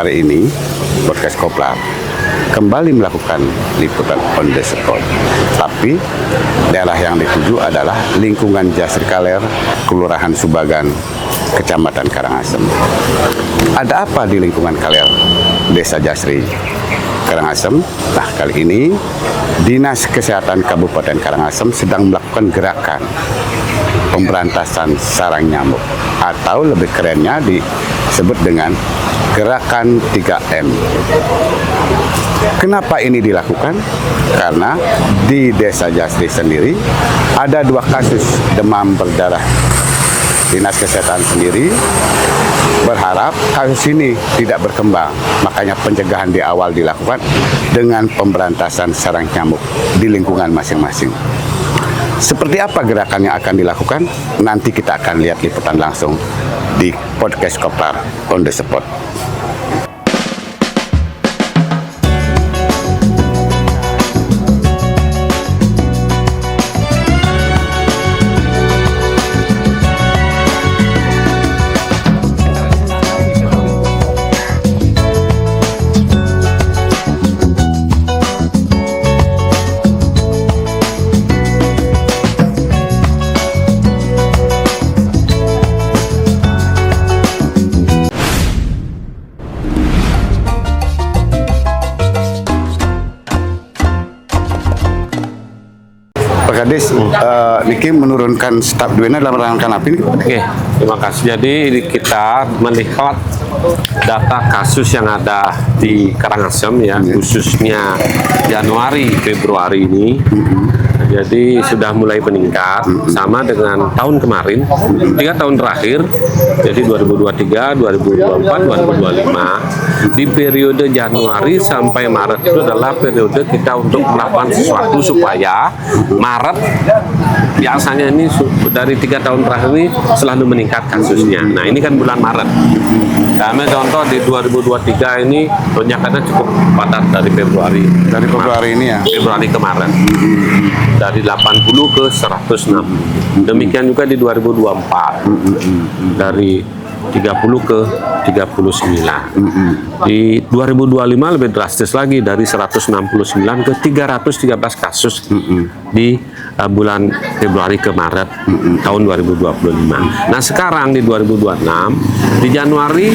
Hari ini podcast Koplar kembali melakukan liputan on the spot. Tapi daerah yang dituju adalah lingkungan Jasri Kaler, Kelurahan Subagan, Kecamatan Karangasem. Ada apa di lingkungan Kaler, Desa Jasri Karangasem? Nah, kali ini Dinas Kesehatan Kabupaten Karangasem sedang melakukan gerakan pemberantasan sarang nyamuk, atau lebih kerennya disebut dengan gerakan 3M. Kenapa ini dilakukan? Karena di Desa Jasri sendiri ada 2 kasus demam berdarah. Dinas Kesehatan sendiri berharap kasus ini tidak berkembang, makanya pencegahan di awal dilakukan dengan pemberantasan sarang nyamuk di lingkungan masing-masing. Seperti apa gerakan yang akan dilakukan? Nanti kita akan lihat liputan langsung di podcast Koplar on the spot. Pak Kades, Niki menurunkan staf duena dalam rangka apa ini? Oke, terima kasih. Jadi kita melihat data kasus yang ada di Karangasem ya, khususnya Januari Februari ini. Jadi sudah mulai meningkat sama dengan tahun kemarin, 3 tahun terakhir, jadi 2023, 2024, 2025. Di periode Januari sampai Maret itu adalah periode kita untuk melakukan sesuatu supaya Maret, biasanya ini dari 3 tahun terakhir ini selalu meningkat kasusnya. Nah, ini kan bulan Maret. Kami contoh di 2023 ini lonjakannya cukup padat dari Februari. Dari Februari ini ya? Februari kemarin. Dari 80 ke 106. Demikian juga di 2024. Dari 30 ke 39. Di 2025 lebih drastis lagi, dari 169 ke 313 kasus di bulan Februari ke Maret tahun 2025. Nah, sekarang di 2026, di Januari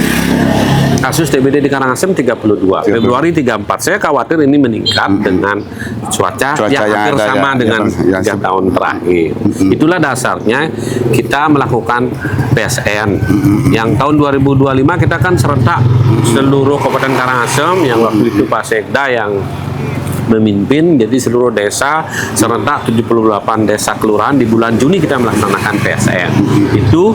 kasus TBD di Karangasem 32, Februari 34. Saya khawatir ini meningkat dengan cuaca yang hampir sama dengan 3 tahun terakhir. Itulah dasarnya kita melakukan PSN. Yang tahun 2025 kita kan serentak seluruh Kabupaten Karangasem, yang waktu itu Pak Sekda yang memimpin, jadi seluruh desa serentak 78 desa kelurahan di bulan Juni kita melaksanakan PSN. Itu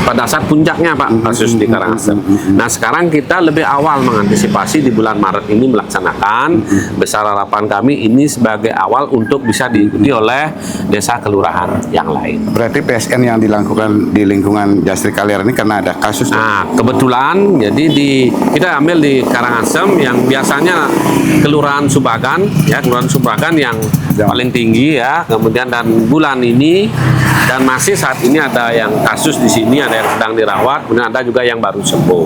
pada saat puncaknya Pak kasus di Karangasem. Nah, sekarang kita lebih awal mengantisipasi di bulan Maret ini melaksanakan. Besar harapan kami ini sebagai awal untuk bisa diikuti oleh desa kelurahan yang lain. Berarti PSN yang dilakukan di lingkungan Jasri Kaler ini karena ada kasus. Nah, kebetulan jadi kita ambil di Karangasem yang biasanya Kelurahan Subagan ya, Kelurahan Subagan yang paling tinggi ya. Kemudian dan bulan ini dan masih saat ini ada yang kasus di sini, ada yang sedang dirawat, kemudian ada juga yang baru sembuh.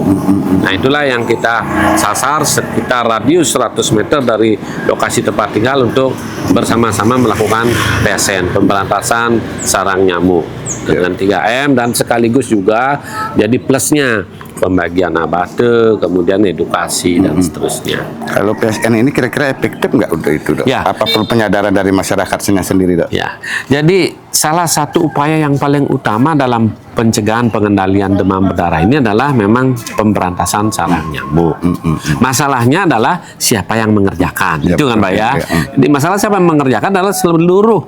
Nah, itulah yang kita sasar sekitar radius 100 meter dari lokasi tempat tinggal untuk bersama-sama melakukan PSN, pemberantasan sarang nyamuk dengan 3M, dan sekaligus juga jadi plusnya pembagian abate, kemudian edukasi dan seterusnya. Kalau PSN ini kira-kira efektif nggak untuk itu, Dok? Ya. Apa perlu penyadaran dari masyarakatnya sendiri, Dok? Ya, jadi salah satu upaya yang paling utama dalam pencegahan pengendalian demam berdarah ini adalah memang pemberantasan sarang nyamuk. Masalahnya adalah siapa yang mengerjakan, itu kan Pak ya. Jadi masalah siapa yang mengerjakan adalah seluruh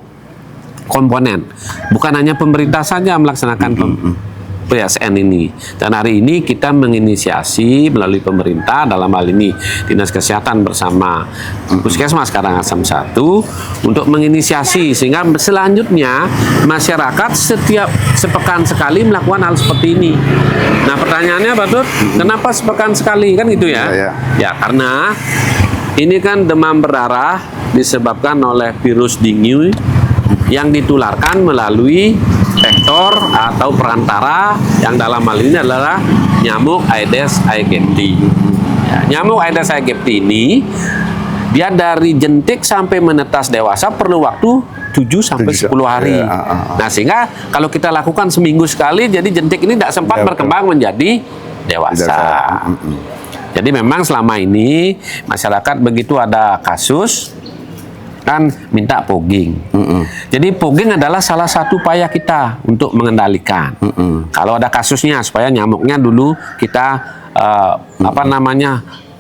komponen, bukan hanya pemerintah saja melaksanakan PSN ini. Dan hari ini kita menginisiasi melalui pemerintah, dalam hal ini Dinas Kesehatan bersama Puskesmas Karangasem 1 untuk menginisiasi, sehingga selanjutnya masyarakat setiap sepekan sekali melakukan hal seperti ini. Nah, pertanyaannya Pak Dut, kenapa sepekan sekali kan gitu ya? Ya, karena ini kan demam berdarah disebabkan oleh virus dengue yang ditularkan melalui vektor atau perantara yang dalam hal ini adalah nyamuk Aedes aegypti. Nyamuk Aedes aegypti ini dia dari jentik sampai menetas dewasa perlu waktu 7 sampai 10 hari. Nah, sehingga kalau kita lakukan seminggu sekali, jadi jentik ini tidak sempat berkembang menjadi dewasa. Jadi memang selama ini masyarakat begitu ada kasus kan minta fogging. Jadi fogging adalah salah satu upaya kita untuk mengendalikan. Kalau ada kasusnya supaya nyamuknya dulu kita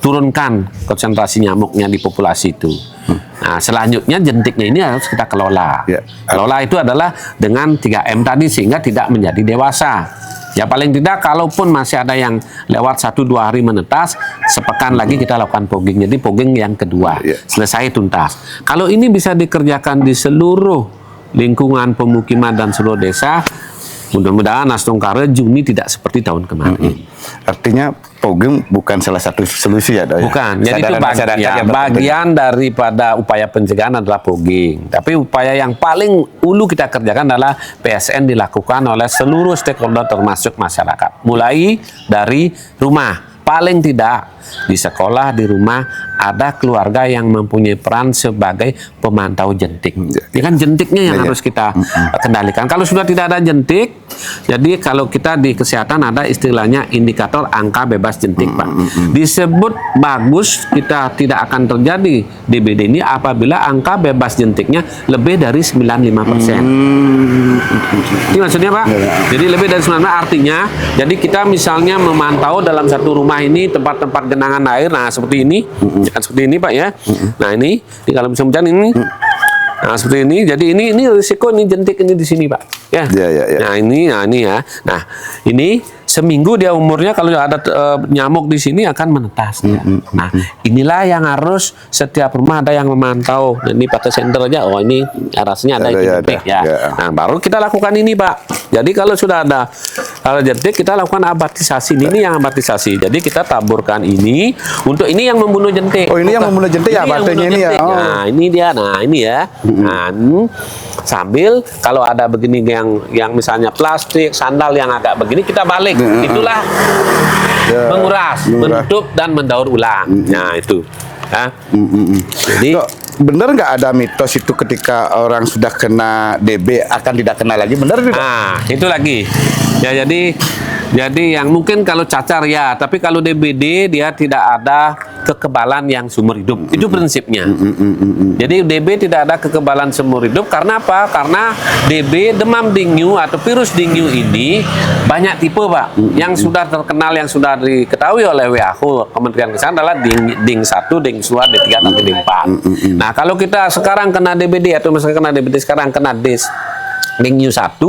turunkan konsentrasi nyamuknya di populasi itu. Nah, selanjutnya jentiknya ini harus kita kelola. Kelola itu adalah dengan 3M tadi sehingga tidak menjadi dewasa. Ya paling tidak kalaupun masih ada yang lewat 1-2 hari menetas, sepekan lagi kita lakukan fogging. Jadi fogging yang kedua, selesai tuntas. Kalau ini bisa dikerjakan di seluruh lingkungan pemukiman dan seluruh desa, mudah-mudahan Astungkara Juni tidak seperti tahun kemarin. Artinya fogging bukan salah satu solusi ya, Dok? Bukan. Jadi itu bagian daripada upaya pencegahan adalah fogging. Tapi upaya yang paling ulu kita kerjakan adalah PSN dilakukan oleh seluruh stakeholder termasuk masyarakat. Mulai dari rumah. Paling tidak di sekolah, di rumah ada keluarga yang mempunyai peran sebagai pemantau jentik. Ya kan jentiknya yang harus kita kendalikan. Kalau sudah tidak ada jentik, jadi kalau kita di kesehatan ada istilahnya indikator angka bebas jentik, Pak. Disebut bagus kita tidak akan terjadi DBD ini apabila angka bebas jentiknya lebih dari 95%. Ini maksudnya, Pak. Jadi lebih dari 95% artinya, jadi kita misalnya memantau dalam satu rumah ini tempat-tempat genangan air, nah seperti ini, seperti ini Pak ya. Nah ini kalau musim hujan ini, nah seperti ini. Jadi ini risiko ini jentik ini di sini Pak. Ya. Nah ini ya. Nah ini seminggu dia umurnya kalau ada nyamuk di sini akan menetas. Nah inilah yang harus setiap rumah ada yang memantau. Nah, ini Pak Center aja. Oh ini rasanya ada jentik ya. Nah baru kita lakukan ini Pak. Jadi kalau sudah ada jentik kita lakukan abatisasi. Ini yang abatisasi. Jadi kita taburkan ini untuk ini yang membunuh jentik. Oh ini yang membunuh jentik ya abatenya ini ya. Nah ini dia. Nah ini ya. Nah, sambil kalau ada begini yang misalnya plastik, sandal yang agak begini kita balik. Itulah menguras, menutup dan mendaur ulang. Nah itu. Jadi benar nggak ada mitos itu ketika orang sudah kena DB akan tidak kena lagi, benar tidak? Nah itu lagi. Ya jadi yang mungkin kalau cacar ya, tapi kalau DBD dia tidak ada kekebalan yang seumur hidup. Itu prinsipnya. Jadi DB tidak ada kekebalan seumur hidup karena apa? Karena DB demam dengue atau virus dengue ini banyak tipe Pak. Yang sudah terkenal yang sudah diketahui oleh WHO Kementerian Kesehatan adalah DING 1, DING 2, D3 sampai D4. Nah, kalau kita sekarang kena DBD atau misalnya kena DBD sekarang kena dengue 1,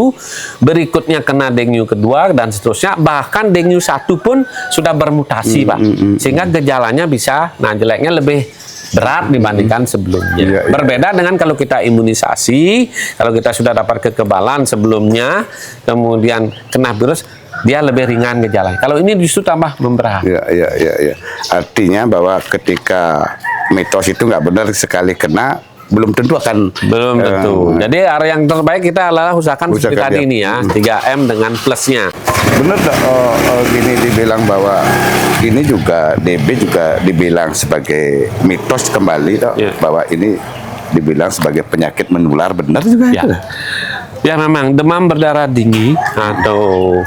berikutnya kena dengue kedua dan seterusnya, bahkan dengue 1 pun sudah bermutasi Pak, sehingga gejalanya bisa, nah jeleknya lebih berat dibandingkan sebelumnya. Berbeda dengan kalau kita imunisasi, kalau kita sudah dapat kekebalan sebelumnya, kemudian kena virus, dia lebih ringan gejalanya. Kalau ini justru tambah memberat. Iya. Artinya bahwa ketika mitos itu nggak benar, sekali kena belum tentu. Jadi area yang terbaik kita adalah usahakan seperti tadi ini ya, 3M dengan plusnya. Benar gini dibilang bahwa ini juga DB juga dibilang sebagai mitos kembali bahwa ini dibilang sebagai penyakit menular, benar juga itu? Ya memang demam berdarah tinggi atau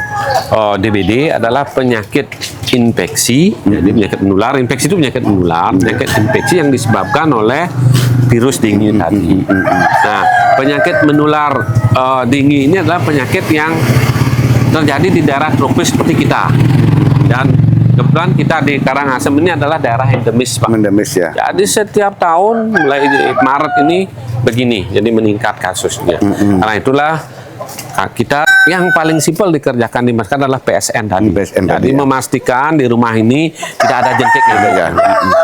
DBD adalah penyakit infeksi, jadi penyakit menular. Infeksi itu penyakit menular, penyakit infeksi yang disebabkan oleh virus dengue tadi. Nah, penyakit menular dengue ini adalah penyakit yang terjadi di daerah tropis seperti kita. Dan kebetulan kita di Karangasem ini adalah daerah endemis, Pak. Endemis ya. Jadi setiap tahun mulai Maret ini begini, jadi meningkat kasusnya. Karena itulah kita yang paling simpel dikerjakan di masyarakat adalah PSN tadi. Jadi memastikan di rumah ini tidak ada jentik.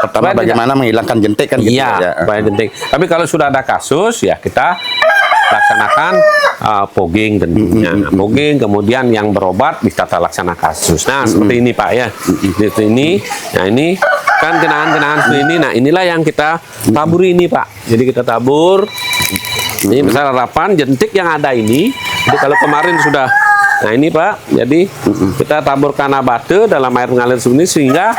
Pertama bagaimana menghilangkan jentik kan? Iya, jentik. Tapi kalau sudah ada kasus ya kita laksanakan fogging tentunya. Fogging, kemudian yang berobat bisa laksanakan kasus. Nah seperti ini Pak ya. Ini, nah ini kan kenangan-kenangan seperti ini. Nah inilah yang kita taburi ini Pak. Jadi kita tabur. Ini besar harapan jentik yang ada ini. Jadi kalau kemarin sudah, nah ini Pak. Jadi kita taburkan abate dalam air mengalir seperti ini sehingga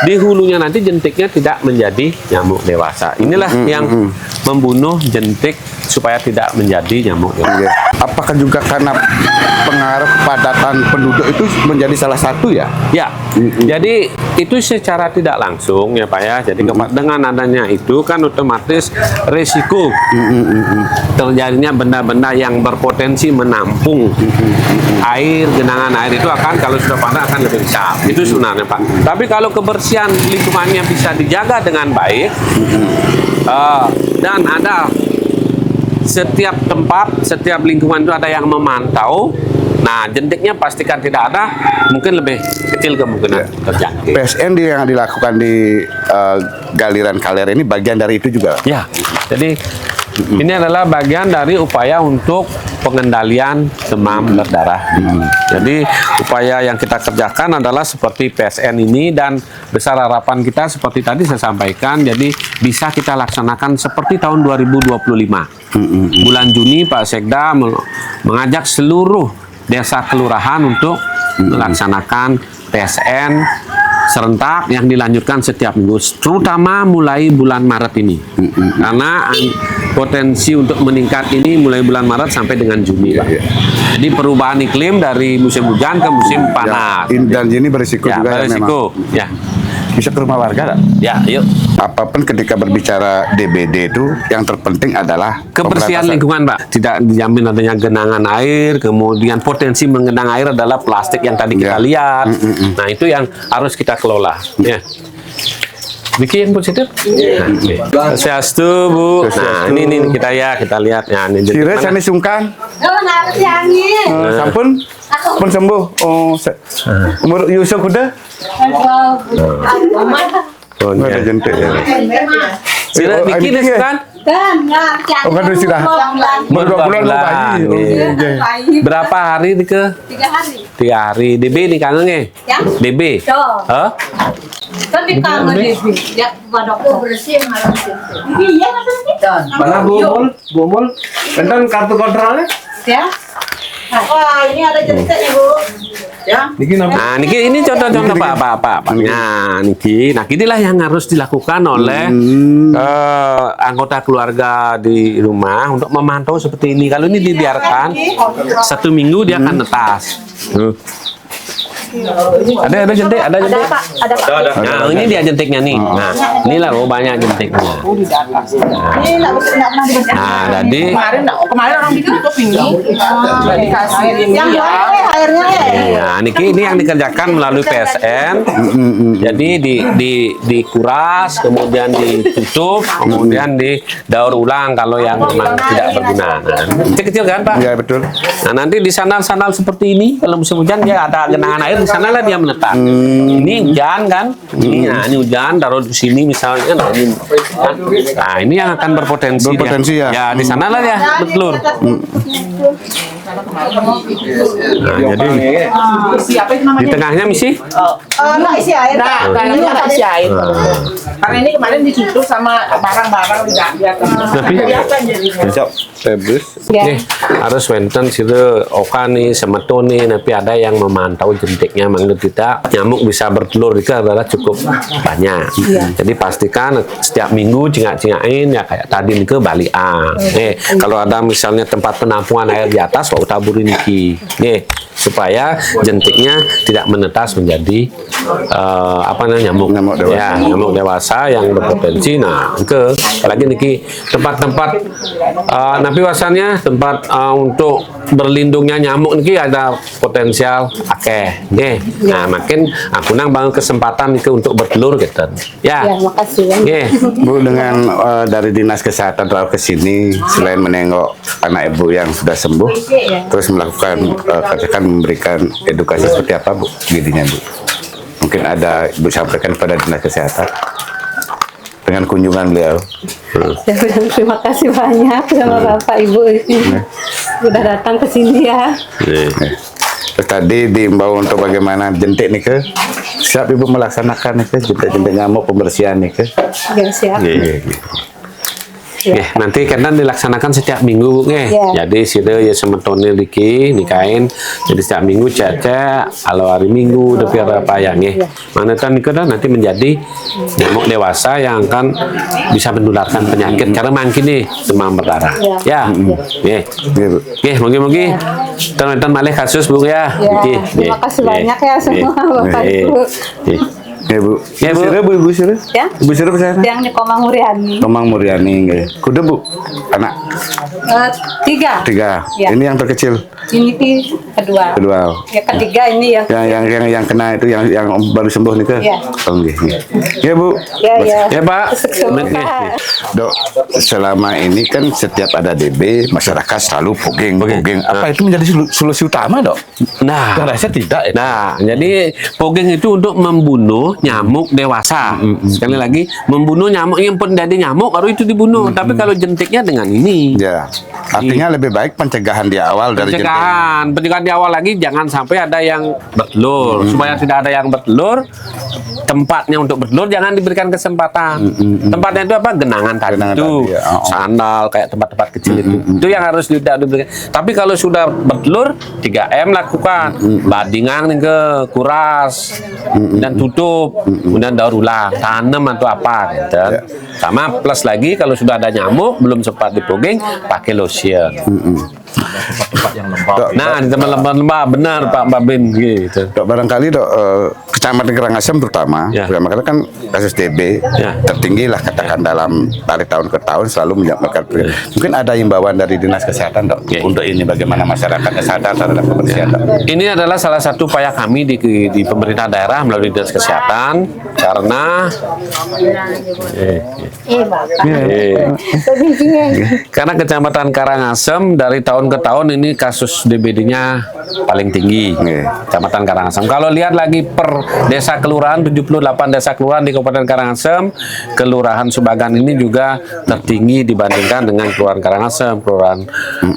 di hulunya nanti jentiknya tidak menjadi nyamuk dewasa. Inilah yang membunuh jentik supaya tidak menjadi nyamuk dewasa. Iya. Apakah juga karena pengaruh kepadatan penduduk itu menjadi salah satu ya? Ya, jadi itu secara tidak langsung ya Pak ya. Jadi dengan adanya itu kan otomatis resiko terjadinya benda-benda yang berpotensi menampung air, genangan air itu akan kalau sudah panas akan lebih besar. Itu sebenarnya Pak. Tapi kalau kebersihan lingkungannya bisa dijaga dengan baik dan ada setiap tempat, setiap lingkungan itu ada yang memantau. Nah, jentiknya pastikan tidak ada, mungkin lebih kecil kemungkinan terjangkit. PSN yang dilakukan di Galiran Kaler ini bagian dari itu juga. Ya, jadi ini adalah bagian dari upaya untuk pengendalian demam berdarah. Jadi upaya yang kita kerjakan adalah seperti PSN ini dan besar harapan kita seperti tadi saya sampaikan, jadi bisa kita laksanakan seperti tahun 2025. Bulan Juni Pak Sekda mengajak seluruh desa kelurahan untuk melaksanakan PSN serentak yang dilanjutkan setiap minggu, terutama mulai bulan Maret ini. Karena potensi untuk meningkat ini mulai bulan Maret sampai dengan Juni, Pak. Jadi perubahan iklim dari musim hujan ke musim panas. Dan ini berisiko Ya, juga berisiko. ya memang. Bisa ke rumah warga nggak? Ya, yuk. Apapun ketika berbicara DBD itu yang terpenting adalah Kebersihan pemberantasan. lingkungan, Pak. Tidak dijamin adanya genangan air, kemudian potensi mengenang air adalah plastik yang tadi kita lihat. Nah, itu yang harus kita kelola. Ya. Vicky yang positif? Nah, Swastiastu, Bu. Nah, ini kita lihat. Ya, ini jentik Sire mana? sani sungkan. Sampun pun sembuh. Umur Yusuf udah? Oh, Nggak ada ya. jentik ya. Sire Vicky Vicky ya? kan? Oh, kan sudah. Baru 2 bulan mau bayi. Oh, Iya. iya. Berapa hari ke? 3 hari. 3 hari. DB nih kangen nggak? Ya? DB? Tuh. Hah? Kan di kamar dia. Dia pada bersih harus. Iya, kan? Mana bumul, enten kartu kontrolnya? Ya. Wah, ini ada jentiknya, Bu. Ya. Niki nama. Nah, Niki ini contoh-contoh Pak. Nah, Niki, inilah yang harus dilakukan oleh anggota keluarga di rumah untuk memantau seperti ini. Kalau ini dibiarkan 1 minggu dia akan netas. Ada jentik, ada jentik. Ada, Pak. Ada, Pak. Nah, ini dia jentiknya nih. Nah, inilah banyak jentiknya. Ini enggak pernah dibaca. Nah, jadi Kemarin orang bikin tutup ini nggak dikasih ini Yang ya. mana airnya ya? ya, Niki ini yang dikerjakan melalui PSN. Jadi dikuras, kemudian ditutup, kemudian didaur ulang kalau yang memang tidak berguna. Nah, kecil-kecil kan, Pak? Iya, betul. Nah, nanti di sandal-sandal seperti ini kalau musim hujan dia ada genangan air di sanalah dia menetap. Ini hujan kan? Ini hujan taruh di sini misalnya. Nah, ini yang akan berpotensi Berpotensi dia. ya? Ya, di sanalah ya bertelur. Nah, jadi Siapa itu di namanya? tengahnya misi. Enggak isi air. Nah, dalamnya nggak isi air. Karena ini kemarin ditutup sama barang-barang di atas. Tapi Kelihatan jadi. Besok sebus. nih harus wenten sire oka nih semeton nih tapi ada yang memantau jentiknya mangga tidak nyamuk bisa bertelur itu adalah cukup banyak. Jadi pastikan setiap minggu cingak-cingakin ya kayak tadi nih ke balian. Kalau ada misalnya tempat penampungan air di atas wau taburin niki. Nih supaya jentiknya tidak menetas menjadi apa namanya nyamuk dewasa. ya nyamuk dewasa yang berpotensi. Nah ke apalagi niki tempat-tempat napi wasannya tempat untuk berlindungnya nyamuk niki ada potensial akeh nggih. Nah makin aku nang bangun kesempatan niki untuk bertelur gitu ya. Ya, makasih ya. Nggih. Bu, dengan dari Dinas Kesehatan telah ke sini selain menengok anak ibu yang sudah sembuh, terus melakukan katakan memberikan edukasi seperti apa Bu? Jadinya Bu, mungkin ada Ibu sampaikan pada Dinas Kesehatan dengan kunjungan beliau. Saya bilang terima kasih banyak sama Bapak Ibu ini. Sudah datang ke sini ya. Terus tadi diimbau untuk bagaimana jentik nih ke siap Ibu melaksanakan nih ke jentik-jentik nyamuk pembersihan nih ke. Ya, siap. Nggih, nanti kan dilaksanakan setiap minggu nggih. Ya. Jadi sida ya semetone iki nikain. Jadi setiap minggu caca kalau hari Minggu tapi apa ya nggih. Mana kan niku nanti menjadi nyamuk dewasa yang akan bisa menularkan penyakit karena mungkin nih demam berdarah. Ya. Nggih. Nggih, mugi-mugi teman-teman malih kasus Bu ya. Ya, Nggih, terima nggih, kasih nggih, banyak ya semua Bapak nggih, Ibu. nggih. Ya Bu. Ya, Bu. Ibu Sira. Ya, Ibu Sira pesana. yang di Komang Muriani. Tomang Muriani nggih. Kuda Bu. Anak 3. 3. Ya. Ini yang terkecil. Ini kedua. Kedua. Ya ketiga ini ya. Yang kena itu yang baru sembuh nih ke? Iya. Oh, nggih. Ya Bu. Ya, ya. Ya, Pak. Semoga. Dok, selama ini kan setiap ada DB masyarakat selalu poging. Apa itu menjadi solusi utama, Dok? Nah, Yang rasa tidak. Nah, jadi poging itu untuk membunuh nyamuk dewasa. Sekali lagi, membunuh nyamuk yang pun dari nyamuk baru itu dibunuh. Tapi kalau jentiknya dengan ini. Ya. Artinya lebih baik pencegahan di awal dari jentik. Pencegahan di awal lagi jangan sampai ada yang bertelur. Supaya tidak ada yang bertelur, tempatnya untuk bertelur jangan diberikan kesempatan. Tempatnya itu apa? Genangan tadi Genangan itu. tadi, ya. Sandal kayak tempat-tempat kecil itu. Itu yang harus diberikan. Tapi kalau sudah bertelur 3M lakukan. Badingan nih ke kuras dan tutup. Kemudian daur ulang, tanam atau apa gitu. Sama plus lagi kalau sudah ada nyamuk belum sempat dipoging pakai lotion. Tempat-tempat yang lembab. Dok, Nah, di tempat lembab benar Pak Babin gitu. Dok, barangkali Dok, Kecamatan Karangasem terutama, Ya. karena kan kasus DB Ya. tertinggi lah katakan dalam dari tahun ke tahun selalu menyampaikan. Mungkin ada himbauan dari Dinas Kesehatan Dok Ya. untuk ini bagaimana masyarakat sadar terhadap kebersihan Dok. Ini adalah salah satu upaya kami di pemerintah daerah melalui Dinas Kesehatan karena karena Kecamatan Karangasem dari tahun ke tahun ini kasus DBD-nya paling tinggi. Kecamatan Karangasem. Kalau lihat lagi per desa kelurahan 78 desa kelurahan di Kabupaten Karangasem, Kelurahan Subagan ini juga tertinggi dibandingkan dengan Kelurahan Karangasem, Kelurahan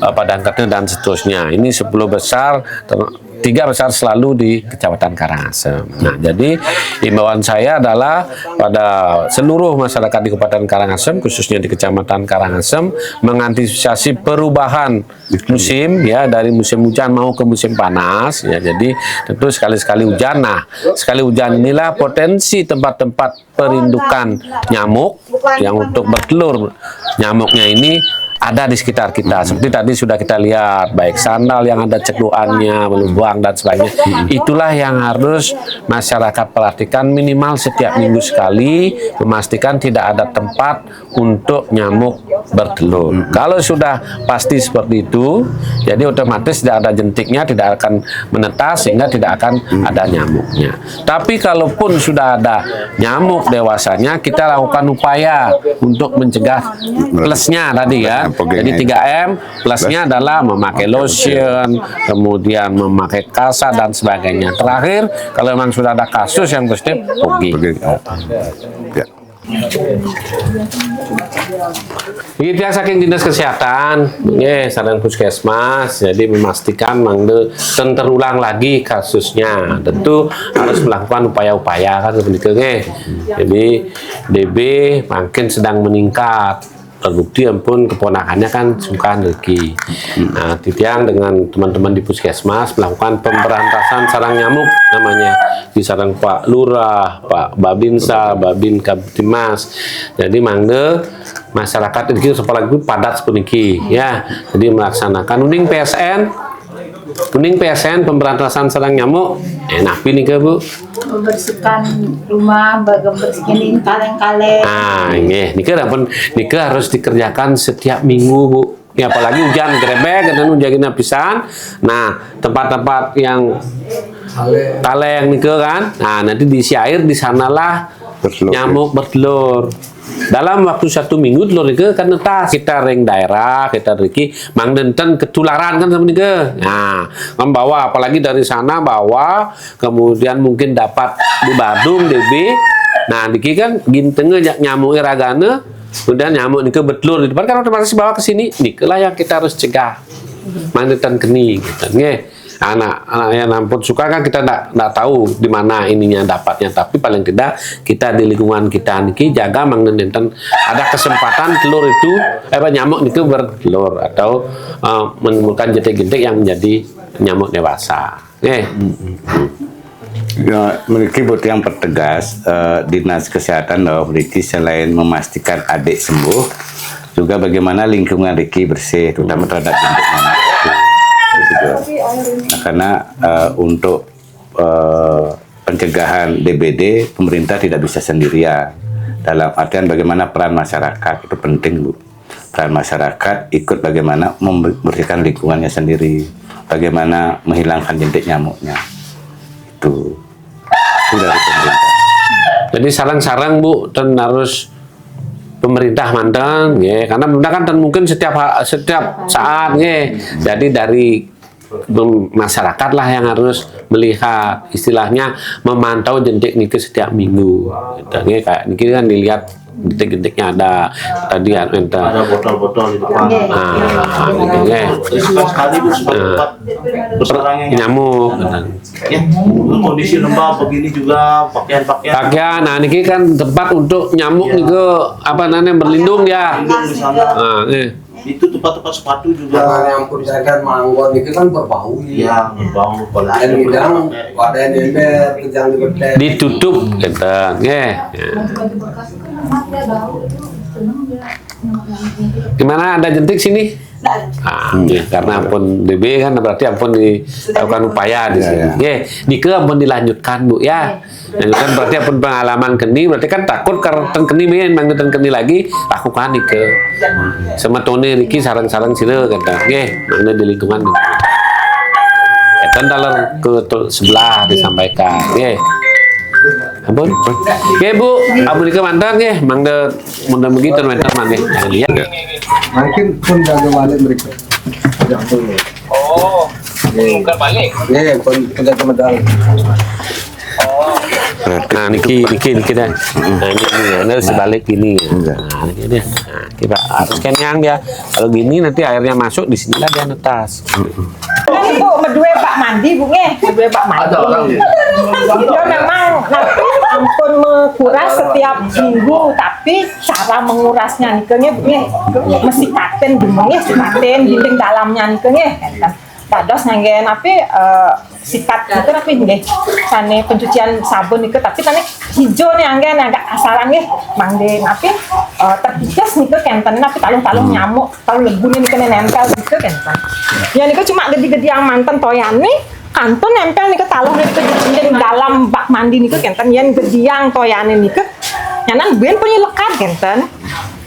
Padangkete dan seterusnya. Ini 10 besar 3 besar selalu di Kecamatan Karangasem. Nah, jadi imbauan saya adalah pada seluruh masyarakat di Kabupaten Karangasem, khususnya di Kecamatan Karangasem, mengantisipasi perubahan musim ya dari musim hujan mau ke musim panas ya. Jadi tentu sekali-sekali hujan. Nah, sekali hujan inilah potensi tempat-tempat perindukan nyamuk yang untuk bertelur nyamuknya ini ada di sekitar kita. Seperti tadi sudah kita lihat, baik sandal yang ada celuannya, melubang dan sebagainya. Itulah yang harus masyarakat perhatikan minimal setiap minggu sekali, memastikan tidak ada tempat untuk nyamuk bertelur. Kalau sudah pasti seperti itu, jadi otomatis tidak ada jentiknya, tidak akan menetas sehingga tidak akan ada nyamuknya. Tapi kalaupun sudah ada nyamuk dewasanya, kita lakukan upaya untuk mencegah plusnya tadi ya. Jadi 3M plusnya adalah memakai lotion, kemudian memakai kasa dan sebagainya. Terakhir, kalau memang sudah ada kasus yang positif, poging. Ya. Itu yang saking Dinas Kesehatan, ya, saran puskesmas, jadi memastikan mangde terulang lagi kasusnya. Tentu harus melakukan upaya-upaya kan sebenarnya. Jadi DB makin sedang meningkat. Terbukti ampun keponakannya kan sungkan lagi. Nah, Titiang dengan teman-teman di puskesmas melakukan pemberantasan sarang nyamuk namanya di sarang Pak Lurah, Pak Babinsa, Babin Kaptimas. Jadi mangde masyarakat itu apalagi padat seperti ya. Jadi melaksanakan uning PSN pemberantasan sarang nyamuk. Enak ini ke Bu? Membersihkan rumah, membersihkan kaleng-kaleng. Nah, ini harus dikerjakan setiap minggu, Bu. Ya, apalagi hujan grebek dan hujan pisan. Nah, tempat-tempat yang kaleng nih kan. Nah, nanti diisi air di sanalah nyamuk bertelur. Dalam waktu 1 minggu telur itu kan netas kita ring daerah kita riki mangdenten ketularan kan sama nih. Nah, membawa apalagi dari sana bawa kemudian mungkin dapat di Badung DB. Nah, diki kan gintenge nyamuk iragana kemudian nyamuk nih bertelur di depan kan otomatis bawa ke sini. Nikelah yang kita harus cegah. Mangdenten keni gitu. Nggih. Anak yang ampun suka kan kita nggak tahu di mana ininya dapatnya, tapi paling tidak kita di lingkungan kita niki jaga mengenai ada kesempatan telur itu nyamuk itu bertelur atau menimbulkan jentik-jentik yang menjadi nyamuk dewasa. Ya, memiliki bukti yang pertegas, Dinas Kesehatan memiliki selain memastikan adik sembuh, juga bagaimana lingkungan Riki bersih, terutama terhadap jentik nyamuk. Nah, karena untuk pencegahan DBD, pemerintah tidak bisa sendirian. Dalam artian bagaimana peran masyarakat itu penting, Bu. Peran masyarakat ikut bagaimana membersihkan lingkungannya sendiri, bagaimana menghilangkan jentik nyamuknya. Itu dari pemerintah. Jadi sarang-sarang Bu dan harus pemerintah Banten, ya, karena pemerintah kan mungkin setiap saat, ya. Jadi dari masyarakat lah yang harus melihat, istilahnya memantau jentik niki setiap minggu. Gitu, ya. Kayak niki kan dilihat jentik-jentiknya ada tadi ya, ada botol-botol di depan. Gitu, ya. Jadi sekali Bu tempat bersarangnya Nyamuk. ya, kondisi lembab begini juga pakaian. Nah niki kan tempat untuk nyamuk niki apa namanya berlindung ya. di sana. Itu tempat-tempat sepatu juga. Yang perusahaan manggon itu kan berbau. Ya, berbau. Dan hidang, ada yang ember, kejang di bedek. Ditutup gitu, ya. Gimana, ada jentik sini? Ya, karena ampun DB kan berarti ampun dilakukan upaya di sini. Ya, nike ampun dilanjutkan Bu ya. Lanjutkan berarti ampun pengalaman keni, berarti kan takut karena keni manggil keni lagi, lakukan nike. Semetone niki sarang-sarang sila kata. Ya, mana di lingkungan. Kan dalam ke sebelah disampaikan. Ya. Ampun. Oke Bu, ampun nike mantan ya, mangga mudah begitu teman-teman ya. Lihat. Mungkin pun jaga balik mereka. Oh, bukan balik. Ya, pun jaga medal. Nah, niki dah. Nah, ini sebalik gini. Nah, ini dia. Nah, kita harus kenyang dia. Kalau gini nanti airnya masuk di sinilah dia netas. Ini Bu, medue Pak mandi Bu nge, medue Pak mandi. Ada orang ya? Dia memang nanti ampun menguras setiap minggu, tapi cara mengurasnya nikenya Bu nge, mesti katen gimana sih katen dinding dalamnya nikenya kan. Dados ngangge napi sikat itu napi nggih. Sane pencucian sabun niku tapi tane hijau nih angge agak asaran nggih. Mangge napi terkikis niku kenten napi talung-talung nyamuk, talung lebune niku nempel niku kenten. Ya niku cuma gede-gede yang manten toyane kantun nempel niku talung niku di dalam bak mandi niku kenten yen gediang toyane niku. Nyanan ben punya lekat kenten.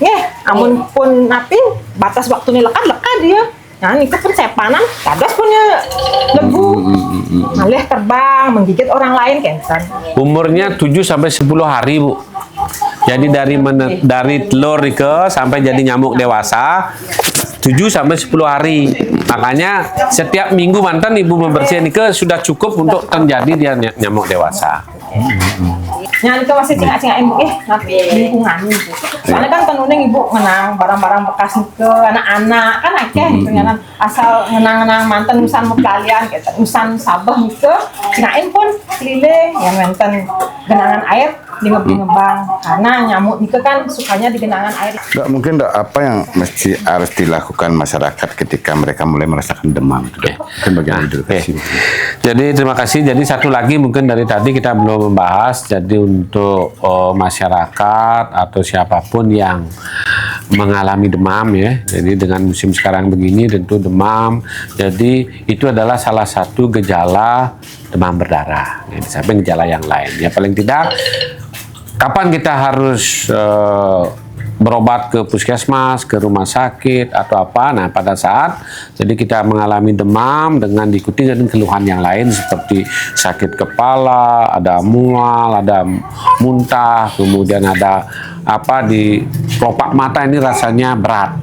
Nggih, amun pun napi batas waktune lekat dia. Nah, ini pun sepanan, kadas punya lebu, malih terbang, menggigit orang lain, kencan. Umurnya 7 sampai 10 hari, Bu. Jadi dari telur ke sampai jadi nyamuk dewasa 7 sampai 10 hari. Makanya setiap minggu mantan Ibu membersihkan ke sudah cukup untuk terjadi dia nyamuk dewasa. Nyali ke masih cingak-cingak ibu nanti lingkungan ibu. Soalnya kan tenuning ibu ngenang barang-barang bekas ke anak-anak kan akeh gitu nyanan asal ngenang-ngenang mantan usan kalian gitu usan sabah gitu cinain pun keliling yang mantan genangan air di ngebang karena nyamuk itu kan sukanya di genangan air. Dok, mungkin Dok, apa yang mesti harus dilakukan masyarakat ketika mereka mulai merasakan demam? Kan bagaimana edukasi? Jadi terima kasih. Jadi satu lagi mungkin dari tadi kita belum membahas. Jadi untuk masyarakat atau siapapun yang mengalami demam ya. Jadi dengan musim sekarang begini tentu demam. Jadi itu adalah salah satu gejala demam berdarah. Ya, sampai gejala yang lain. Ya paling tidak kapan kita harus berobat ke puskesmas, ke rumah sakit atau apa? Nah, pada saat jadi kita mengalami demam dengan diikuti dengan keluhan yang lain seperti sakit kepala, ada mual, ada muntah, kemudian ada apa di kelopak mata ini rasanya berat.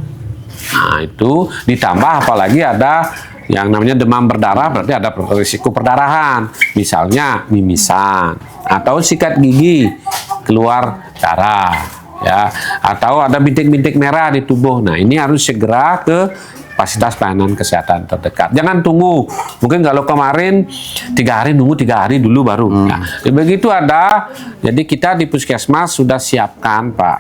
Nah, itu ditambah apalagi ada yang namanya demam berdarah berarti ada risiko perdarahan, misalnya mimisan atau sikat gigi keluar darah ya atau ada bintik-bintik merah di tubuh. Nah ini harus segera ke fasilitas pelayanan kesehatan terdekat. Jangan tunggu. Mungkin kalau kemarin 3 hari nunggu 3 hari dulu baru. Nah begitu ada. Jadi kita di puskesmas sudah siapkan Pak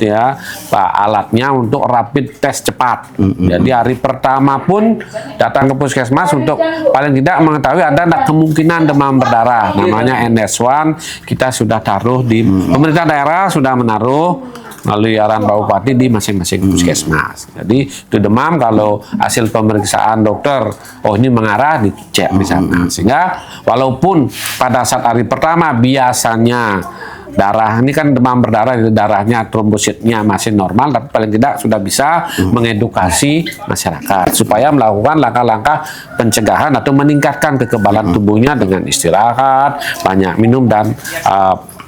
ya Pak, alatnya untuk rapid test cepat. Jadi hari pertama pun datang ke puskesmas untuk paling tidak mengetahui ada tidak kemungkinan demam berdarah, namanya NS1. Kita sudah taruh di pemerintah daerah, sudah menaruh melalui arahan Pak Bupati di masing-masing puskesmas. Jadi itu demam, kalau hasil pemeriksaan dokter, oh ini mengarah, dicek di sana. Sehingga walaupun pada saat hari pertama biasanya darah ini kan demam berdarah, darahnya trombositnya masih normal, tapi paling tidak sudah bisa mengedukasi masyarakat supaya melakukan langkah-langkah pencegahan atau meningkatkan kekebalan tubuhnya dengan istirahat, banyak minum dan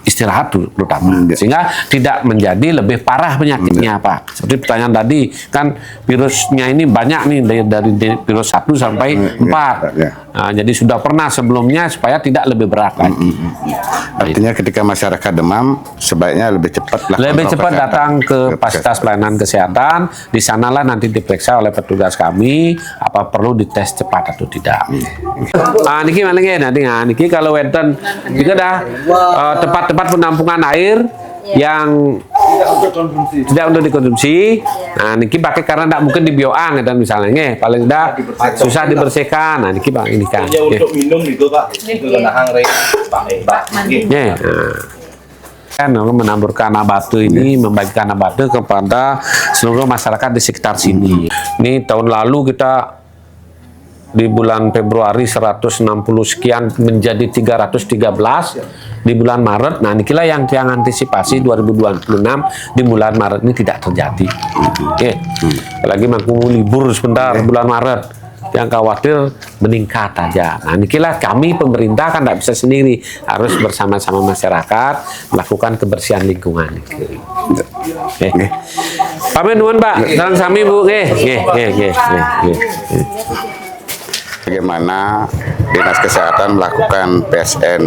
istirahat terutama, sehingga tidak menjadi lebih parah penyakitnya Pak. Seperti pertanyaan tadi kan, virusnya ini banyak nih dari virus 1 sampai 4. Nah, jadi sudah pernah sebelumnya supaya tidak lebih berat lagi. Artinya ketika masyarakat demam sebaiknya lebih cepat datang ke fasilitas pelayanan kesehatan. Di sanalah nanti diperiksa oleh petugas kami apa perlu dites cepat atau tidak. Niki mana niki kalau wenten juga dah tempat-tempat penampungan air yang tidak untuk dikonsumsi. Nah, niki pakai karena tidak mungkin dibioang dan misalnya paling tidak susah dibersihkan. Nah, niki Pak ini kan. Untuk minum itu Pak, itu nahang rek Pak. Kan menamburkan nabatu ini, membagikan nabatu kepada seluruh masyarakat di sekitar sini. Ini tahun lalu kita di bulan Februari 160 sekian menjadi 313 di bulan Maret. Nah, inilah yang antisipasi 2026 di bulan Maret ini tidak terjadi. Oke. Lagi mampu libur sebentar bulan Maret, yang khawatir meningkat aja. Nah, inilah kami pemerintah kan tidak bisa sendiri, harus bersama-sama masyarakat melakukan kebersihan lingkungan. Oke. Pamit nuwun Pak, salam sami Bu. Bagaimana Dinas Kesehatan melakukan PSN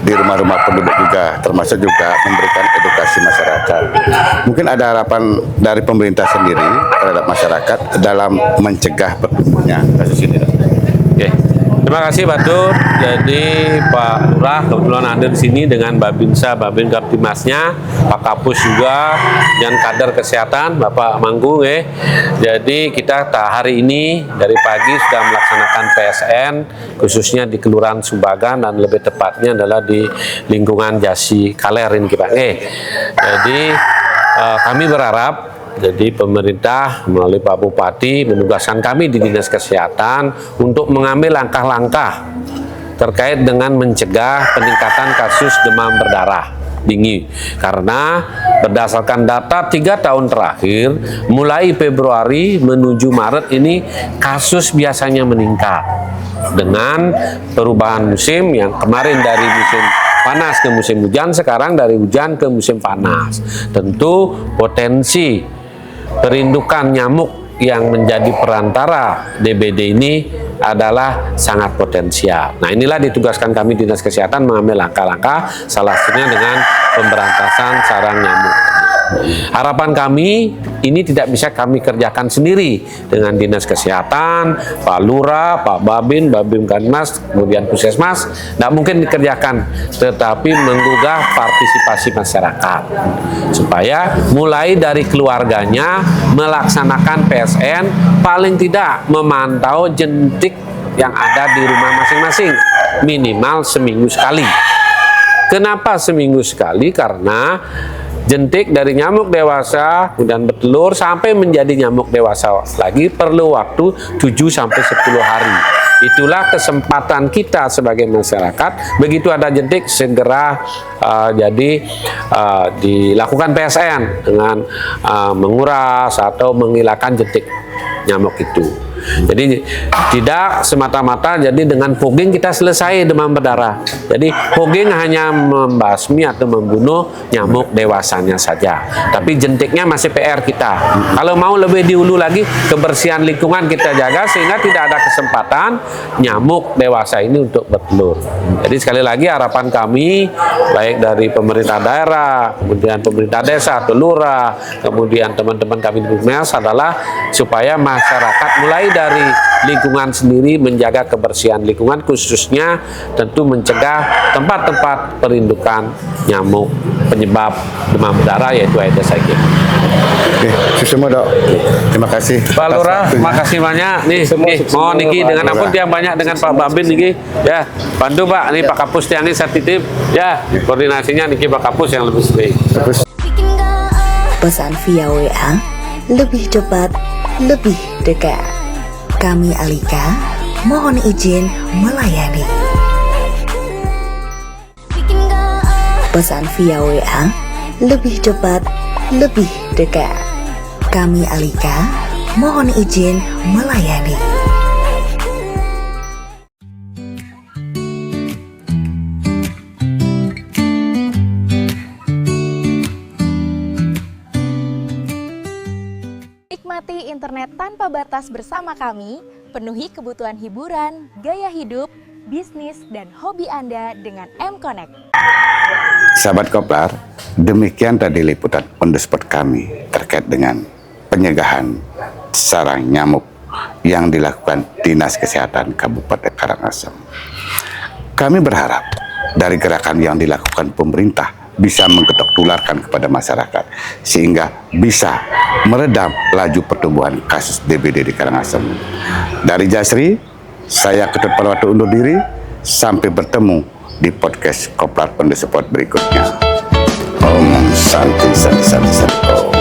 di rumah-rumah penduduk juga, termasuk juga memberikan edukasi masyarakat. Mungkin ada harapan dari pemerintah sendiri terhadap masyarakat dalam mencegah bertumbuhnya kasus ini. Oke. Terima kasih Pak Dur. Jadi Pak Lurah kebetulan ada di sini dengan Babinsa, Babin Kaptimasnya, Pak Kapus juga, dan kader kesehatan Bapak Manggung. Jadi kita hari ini dari pagi sudah melaksanakan PSN khususnya di Kelurahan Sumbagan dan lebih tepatnya adalah di lingkungan Jasi Kaler ini Pak. Jadi kami berharap jadi pemerintah melalui Pak Bupati menugaskan kami di Dinas Kesehatan untuk mengambil langkah-langkah terkait dengan mencegah peningkatan kasus demam berdarah tinggi. Karena berdasarkan data 3 tahun terakhir, mulai Februari menuju Maret ini kasus biasanya meningkat. Dengan perubahan musim yang kemarin dari musim panas ke musim hujan, sekarang dari hujan ke musim panas. Tentu potensi perindukan nyamuk yang menjadi perantara DBD ini adalah sangat potensial. Nah, inilah ditugaskan kami Dinas Kesehatan mengambil langkah-langkah, salah satunya dengan pemberantasan sarang nyamuk. Harapan kami ini tidak bisa kami kerjakan sendiri dengan Dinas Kesehatan, Pak Lurah, Pak Babin, Babim Kanmas, kemudian Puskesmas, tidak mungkin dikerjakan, tetapi menggugah partisipasi masyarakat supaya mulai dari keluarganya melaksanakan PSN, paling tidak memantau jentik yang ada di rumah masing-masing minimal seminggu sekali. Kenapa seminggu sekali? Karena jentik dari nyamuk dewasa kemudian bertelur sampai menjadi nyamuk dewasa lagi perlu waktu 7-10 hari. Itulah kesempatan kita sebagai masyarakat, begitu ada jentik segera dilakukan PSN dengan menguras atau menghilangkan jentik nyamuk itu. Jadi tidak semata-mata jadi dengan fogging kita selesai demam berdarah. Jadi fogging hanya membasmi atau membunuh nyamuk dewasanya saja. Tapi jentiknya masih PR kita. Kalau mau lebih dihulu lagi, kebersihan lingkungan kita jaga sehingga tidak ada kesempatan nyamuk dewasa ini untuk bertelur. Jadi sekali lagi harapan kami baik dari pemerintah daerah, kemudian pemerintah desa atau lurah, kemudian teman-teman kami di Puskesmas adalah supaya masyarakat mulai mulai dari lingkungan sendiri, menjaga kebersihan lingkungan, khususnya tentu mencegah tempat-tempat perindukan nyamuk penyebab demam berdarah, yaitu Aedes aegypti. Oke, semua Dok. Terima kasih. Pak atas Lurah, waktunya. makasih banyak nih. Mohon niki dengan ampun tiang banyak dengan Pak Babin niki. Ya, bantu Pak. Nih Pak Kapus tiang ini saya titip. Ya, koordinasinya niki Pak Kapus yang lebih sering. Pesan via WA, lebih cepat, lebih dekat. Kami Alika, mohon izin melayani. Pesan via WA, lebih cepat, lebih dekat. Kami Alika, mohon izin melayani. Nikmati internet tanpa batas bersama kami, penuhi kebutuhan hiburan, gaya hidup, bisnis, dan hobi Anda dengan M-Connect. Sahabat Koplar, demikian tadi liputan on the spot kami terkait dengan pencegahan sarang nyamuk yang dilakukan Dinas Kesehatan Kabupaten Karangasem. Kami berharap dari gerakan yang dilakukan pemerintah bisa mengketok tularkan kepada masyarakat sehingga bisa meredam laju pertumbuhan kasus DBD di Karangasem. Dari Jasri, saya Ketut Parwatu undur diri. Sampai bertemu di podcast Koplar on the Spot berikutnya. Om Santi Santi Santi Santi.